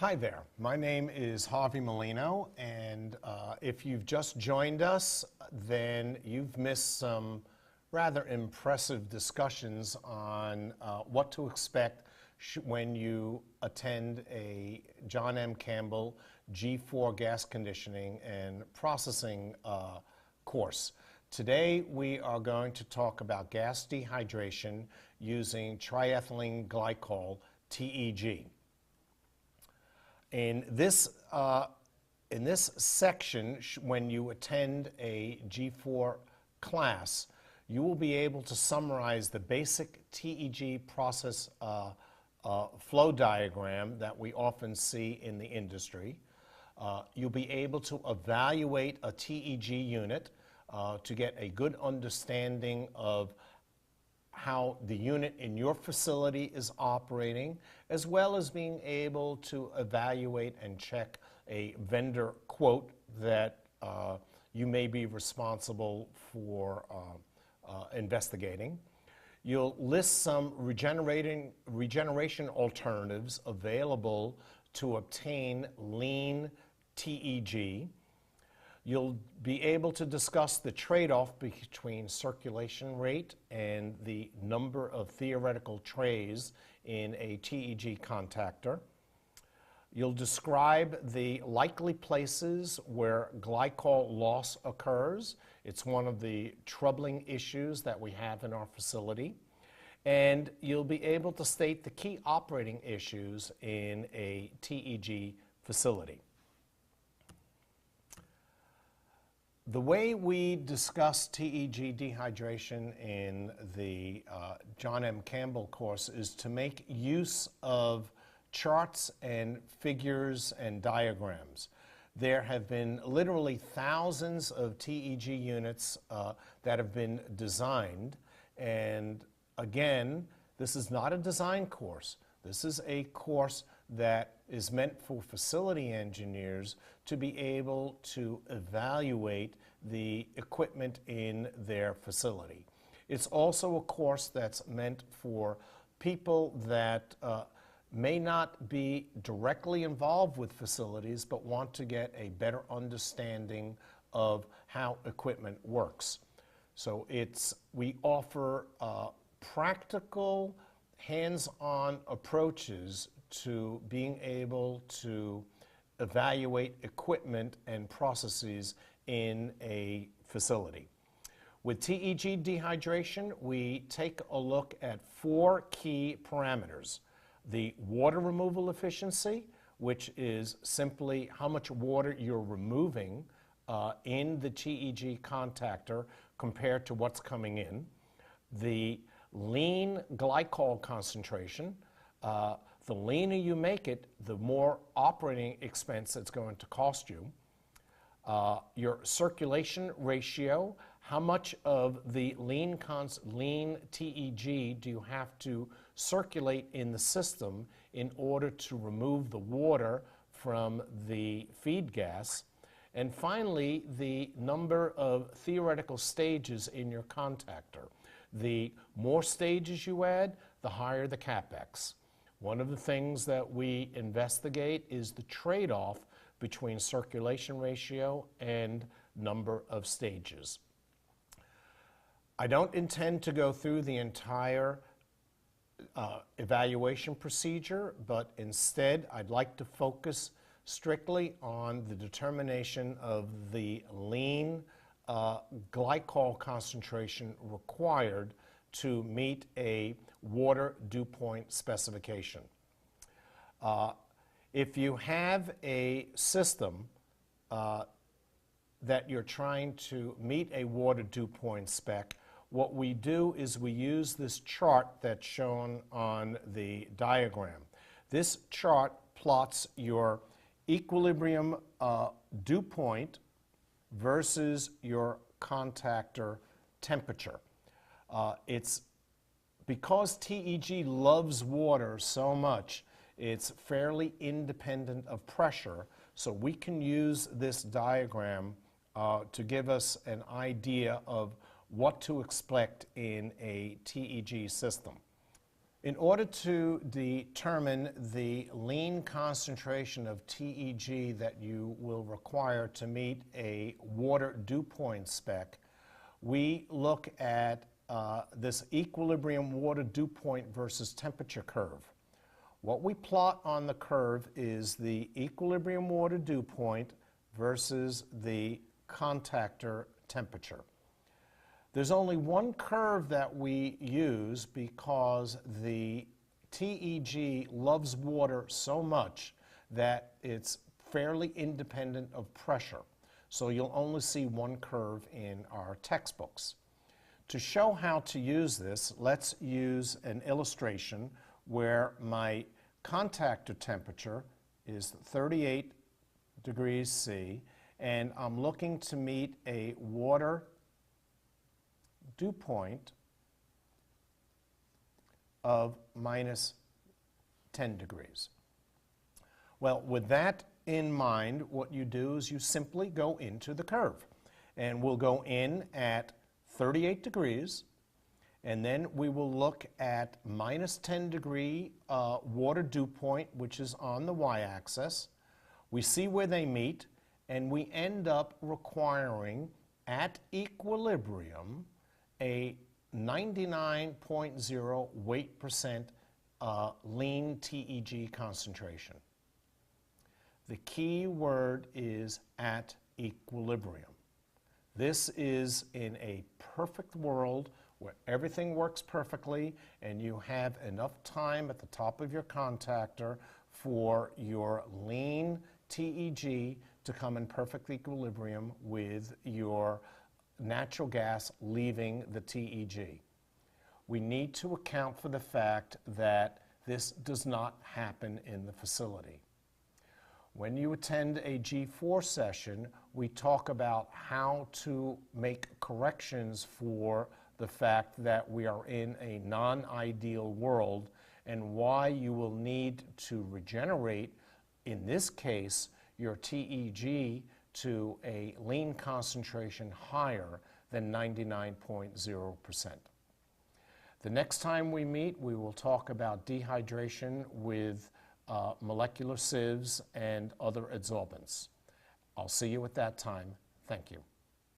Hi there, my name is Harvey Molino, and if you've just joined us, then you've missed some rather impressive discussions on what to expect when you attend a John M. Campbell G4 gas conditioning and processing course. Today we are going to talk about gas dehydration using triethylene glycol, TEG. In this section, when you attend a G4 class, you will be able to summarize the basic TEG process flow diagram that we often see in the industry. You'll be able to evaluate a TEG unit to get a good understanding of how the unit in your facility is operating, as well as being able to evaluate and check a vendor quote that you may be responsible for investigating. You'll list some regeneration alternatives available to obtain lean TEG. You'll be able to discuss the trade-off between circulation rate and the number of theoretical trays in a TEG contactor. You'll describe the likely places where glycol loss occurs. It's one of the troubling issues that we have in our facility. And you'll be able to state the key operating issues in a TEG facility. The way we discuss TEG dehydration in the John M. Campbell course is to make use of charts and figures and diagrams. There have been literally thousands of TEG units that have been designed, and again, this is not a design course. This is a course that is meant for facility engineers to be able to evaluate the equipment in their facility. It's also a course that's meant for people that may not be directly involved with facilities but want to get a better understanding of how equipment works. So we offer practical, hands-on approaches to being able to evaluate equipment and processes in a facility. With TEG dehydration, we take a look at 4 key parameters. The water removal efficiency, which is simply how much water you're removing in the TEG contactor compared to what's coming in. The lean glycol concentration. The leaner you make it, the more operating expense it's going to cost you. Your circulation ratio, how much of the lean TEG do you have to circulate in the system in order to remove the water from the feed gas. And finally, the number of theoretical stages in your contactor. The more stages you add, the higher the CapEx. One of the things that we investigate is the trade-off between circulation ratio and number of stages. I don't intend to go through the entire evaluation procedure, but instead I'd like to focus strictly on the determination of the lean glycol concentration required to meet a water dew point specification. If you have a system that you're trying to meet a water dew point spec, what we do is we use this chart that's shown on the diagram. This chart plots your equilibrium dew point versus your contactor temperature. It's because TEG loves water so much, it's fairly independent of pressure, so we can use this diagram to give us an idea of what to expect in a TEG system. In order to determine the lean concentration of TEG that you will require to meet a water dew point spec, we look at this equilibrium water dew point versus temperature curve. What we plot on the curve is the equilibrium water dew point versus the contactor temperature. There's only one curve that we use because the TEG loves water so much that it's fairly independent of pressure. So you'll only see one curve in our textbooks. To show how to use this, let's use an illustration where my contactor temperature is 38 degrees C, and I'm looking to meet a water dew point of minus 10 degrees. Well, with that in mind, what you do is you simply go into the curve. And we'll go in at 38 degrees, and then we will look at minus 10 degree water dew point, which is on the y-axis. We see where they meet, and we end up requiring, at equilibrium, a 99.0 weight percent lean TEG concentration. The key word is at equilibrium. This is in a perfect world where everything works perfectly and you have enough time at the top of your contactor for your lean TEG to come in perfect equilibrium with your natural gas leaving the TEG. We need to account for the fact that this does not happen in the facility. When you attend a G4 session, we talk about how to make corrections for the fact that we are in a non-ideal world and why you will need to regenerate, in this case, your TEG to a lean concentration higher than 99.0%. The next time we meet, we will talk about dehydration with molecular sieves and other adsorbents. I'll see you at that time. Thank you.